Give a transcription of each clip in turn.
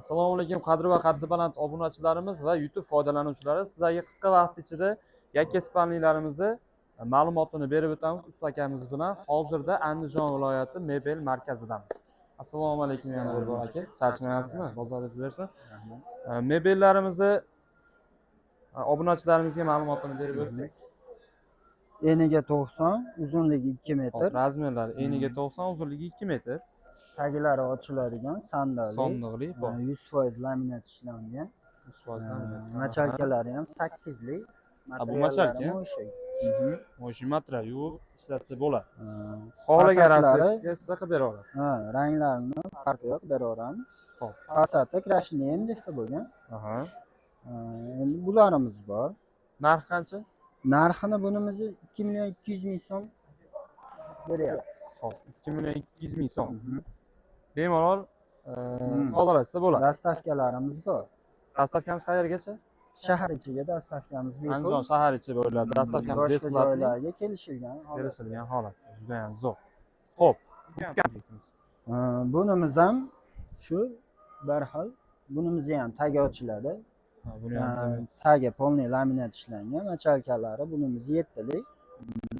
Assalomu alaykum qadri va qaddi baland obunachilarimiz va YouTube foydalanuvchilari. Sizlarga qisqa vaqt ichida yakka ma'lumotini berib o'tamiz usta akamiz bilan. Hozirda Andijon viloyati Mebel markazidamiz. Assalomu alaykum yana bir bor aka. Charchamayapsizmi? Bozoringiz bersin. Mebellarimizni obunachilarimizga ma'lumotini berib o'tsak. Eniga 90, uzunligi 2 metr. Razmerlari eniga 90, uzunligi 2 metr. Taglari ochiladigan Sondiqli bor. 100% laminat ishlangan. 100% laminat. Machalkalari ham 8 lik. Bu machalka? Mo'shi material yuvib ishlatsa bo'ladi. Xohlagan rasmga siz qilib bera olasiz. Ranglarini farqi yo'q, beraveramiz. Xo'p. Fasadi krashni MDFda bo'lgan. Endi bularimiz bor. Narxi qancha? Narxini bunimizni 2 million 200 ming so'm beryapmiz. Xo'p, 2 million 200 ming so'm. Bemalol savdolashsa bo'ladi. Dastavkalarimiz bor. Dastavkamiz qayergacha? Shahar ichiga dastavkamiz bepul. Andijon shahar ichi bo'ladi. Dastavkamiz bepul. Joylarga kelishilgan holatda. Juda ham zo'r. Xo'p. Bunimiz ham shu bir xil. Bunimizni ham tagi ochiladi. Buni ham tagi polniy laminat ishlangan. Machalkalari bunimiz 7 lik.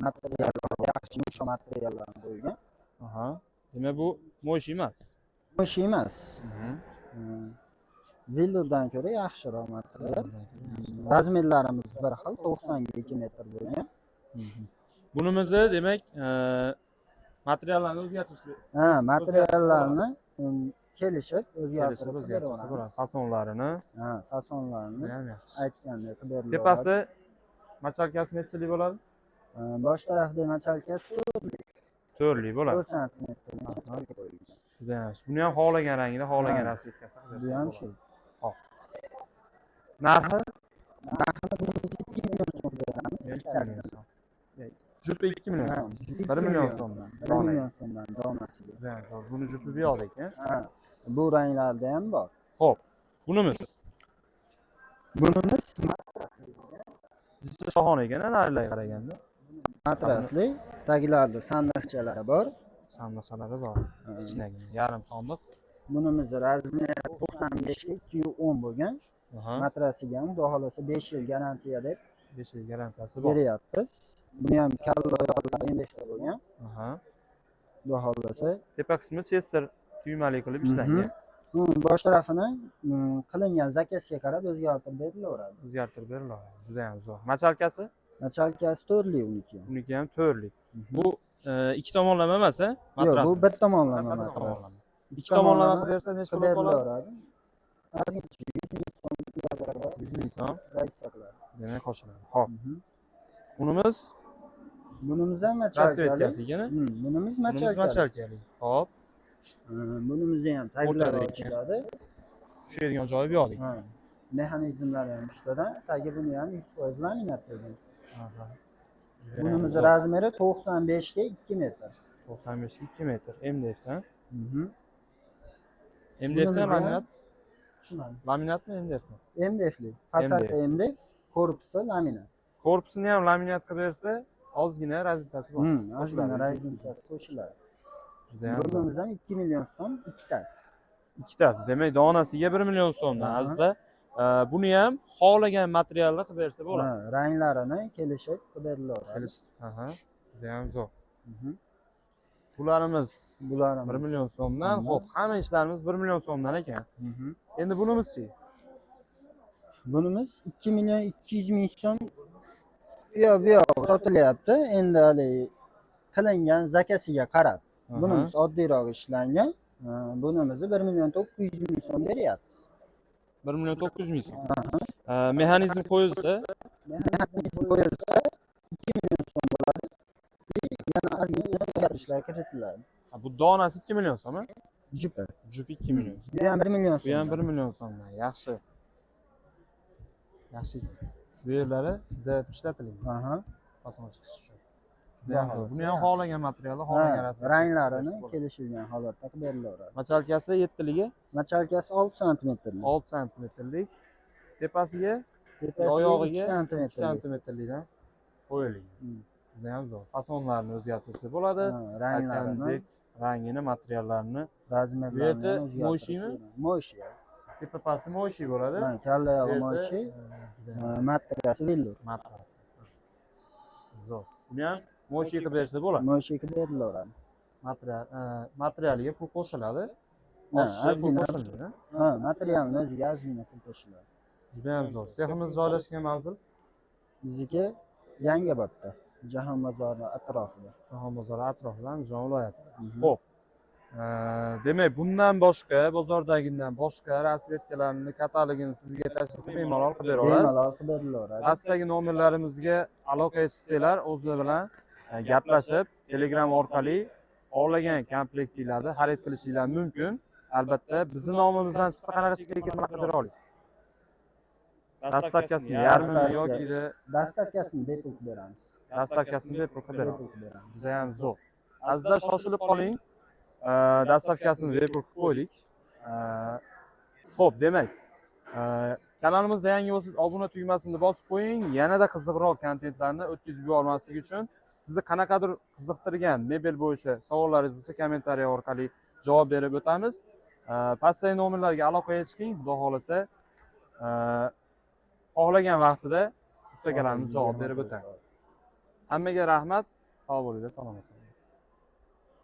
Materiallar yaxshi yumshoq materiallardan qo'yilgan. Demak bu mo'shi emas. Mo'shi emas. Villurdan ko'ra yaxshiroq material. Razmerlarimiz bir xil, 90 ga 2 metr bo'lgan. Bunimizni demak materiallarni o'zgartirish. Materiallarni kelishib o'zgartirib bo'ladi. Fasonlarini. Fasonlarini aytgandek qilib beriladi. Tepasi machalkasi nechilik bo'ladi? Bosh tarafdagi machalkasi 4 lik bo'ladi. 4 sm. Juda yaxshi. Buni ham xohlagan rangida, xohlagan rasmga yetkazsak. Bu ham shu. Hop. Narxini 2 million so'm beramiz. Jupi 2 million so'm. 1 million so'mdan. 1 million so'mdan donasiga. Buni jupi berdik, Bu ranglarda ham bor. Xo'p. Bunimiz Jissi shohona ekan, narilarga qaraganda. Matrasli, taglarida sandiqchalari bor. Sandiqchalari bor. Ichidagi yarim sandiq. Bunimiz razmeri 95 ga 210 bo'lgan. Matrasiga ham xudo xolasa 5 yil garantiya deb 5 yil garantiyasi bor. Beryapmiz. Buni ham kalloyoqlar endishda bo'lgan. Xudo xolasa. Tepa qismi chester tuymali qilib ishlangan. Bosh tarafini qilingan zakasiga qarab o'zgartirib berilaveradi. Juda ham zo'r. Machalkasi? Machalkasi 4 lik uniki. Uniki ham 4 lik. Bu ikki tomonlama emas, matras. Yo'q, bu bir tomonlama matras. Ikki tomonlama qilib bersa necha pul bo'ladi? 100 ming so'm. Demak qo'shiladi. Xo'p. Bunimiz ham machalkali. Bunimiz machalkali. Xo'p. Bunimizni ham taglari ochiladi. Tushadigan joyi bu yoqda. Mexanizmlari ham ishda. Tagi buni ham 100% laminat bo'lgan. Bunimiz razmeri 95 ga 2 metr. 95 ga 2 metr. MDFdan. MDFdan laminat. Tushunadi. Laminatmi MDFmi? MDFli. Fasadi MDF, korpusi laminat. Korpusini ham laminat qilib bersa, ozgina razitsasi bor. Ozgina razitsasi qo'shiladi. Bunimiz ham 2 million so'm ikkitasi. Ikkitasi. Demak, donasiga 1 million so'mdan azizda. Buni ham xohlagan materialda qilib bersa bo'ladi. Ranglarini kelishib qilib berilaveradi. Juda ham zo'r. Bularimiz 1 million so'mdan. Xo'p, hamma ishlarimiz 1 million so'mdan ekan. Endi bunimizchi? Bunimiz 2 million 200 ming so'm yo'q sotilyapti. Endi hali qilingan zakasiga qarab. Bunimiz oddiyroq ishlangan. Bunimizni 1 million 900 ming so'm beryapmiz. 1 million 900 ming so'm. Mexanizm qo'yilsa 2 million so'm bo'ladi. Yana ozgina o'zgartirishlar kiritiladi. Bu donasi 2 million so'mmi? Jupi 2 million. Bu ham 1 million so'm. Bu ham 1 million so'mdan. Yaxshi. Bu yerlari deb ishlatilgan. Fason chiqish uchun. Buni ham xohlagan materialda, xohlagan rasmda. Ranglarini kelishilgan holatda qilib berilaveradi. Machalkasi 7 ligi? Machalkasi 6 sm. 6 sm. Tepasiga, oyog'iga 2 sm-likdan qo'yilgan. Juda ham zo'r. Fasonlarni o'zgartirsa bo'ladi. Rangini, materiallarini. Razmerlarini o'zgartirib. Mo'shimi? Mo'shi. Tepapasi moshi bo'ladi. Ha, kalla yog'i Beti, moshi, juda matrasi vellur. matrasi. Zo'r. Buni ham moshi qilib bersa bo'ladi. Moshi qilib berilaveradi. Materialiga pul qo'shiladi. Ha, Oshishi pul ozgina. qo'shilmaydi. Ha, materialni o'ziga ozgina pul qo'shiladi. Juda ham zo'r. Seximiz joylashgan manzil Bizniki Yangiobodda, Jahon bozori atrofida. Jahon bozori atrofida Andijon viloyatida. Xo'p. Demak, bundan boshqa bozordagidan boshqa rasvedkalarni katalogini sizga tashlasa bemalol qilib bera olasiz. Bemalol qilib berilaveradi. Pastdagi nomerlarimizga aloqaga chiqsanglar, o'zi bilan gaplashib, Telegram orqali xohlagan komplektinglarni xarid qilishingiz mumkin. Albatta, bizning nomimizdan chiqsa qanaqa chekka qilib bera olasiz. Dastavkasini yarmini yoki Dastavkasini bepul qilib beramiz. dastavkasini bepul qilib beramiz. Juda ham zo'r. Azizlar, shoshilib qoling. Dastavkasini bepul qilib qo'ydik. Xo'p, demak, kanalimizda yangi bo'lsangiz obuna tugmasini bosib qo'ying. Yanada qiziqroq kontentlarni o'tkazib yubormaslik uchun sizni qanaqadir qiziqtirgan mebel bo'yicha savollaringiz bo'lsa, kommentariy orqali javob berib o'tamiz. Pastdagi nomerlarga aloqaga chiqing. Xudo xolasa, xohlagan vaqtida ustagalarimiz javob berib o'tadi. Hammaga rahmat. Sog' bo'linglar, salomat bo'ling.